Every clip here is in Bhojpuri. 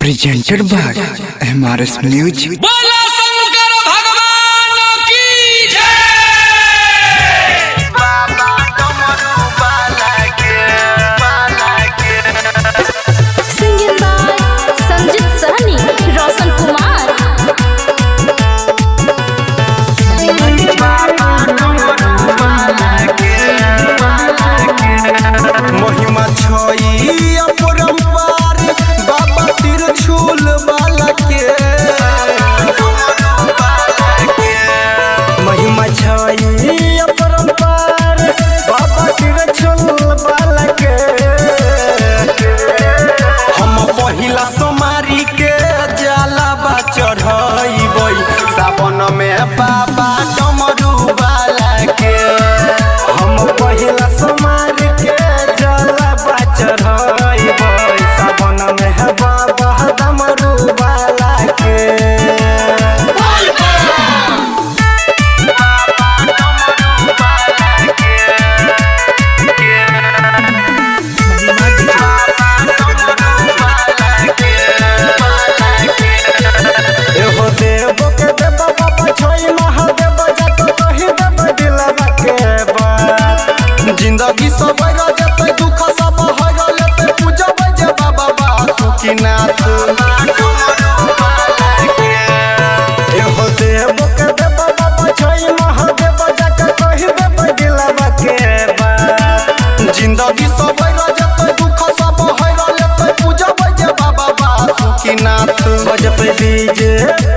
Presented by MRS music. बोला शंकर भगवान की जय। बाबा डमरू वाला के सिंगिंग बाय संजीत सहनी, रोशन कुमार। बाबा डमरू वाला के महिमा छई अपरंपार बाबा तिरछुल वाला के महिमा छई अपरंपार बाबा तिरछुल वाला के हम पहिला सोमारी के जलावा चढ़ाइबै सावन में बाबा डमरू वाला के हम पहिला सोमारी के जलावा चढ़ाइबै सावन में बाबा डमरू वाला के एहो देव के देव बाबा छोई महादेव जत कहि देव दिलवा के बात जिंदगी सब रजत दुख सब हर लेते पूजब जे बाबा बासुकीनाथ एहो देव के देव बाबा छोई महादेव जत कहि देव दिलवा के बात जिंदगी सब रजत दुख सब हर लेते पूजब जे बाबा बासुकीनाथ बजबै डीजे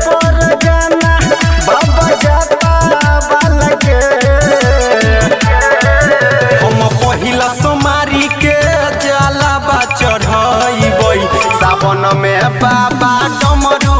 पर गाना बाबा जाता बालके हम पहिला सोमारी के जलावा चढ़ाइबै सावन में बाबा डमरू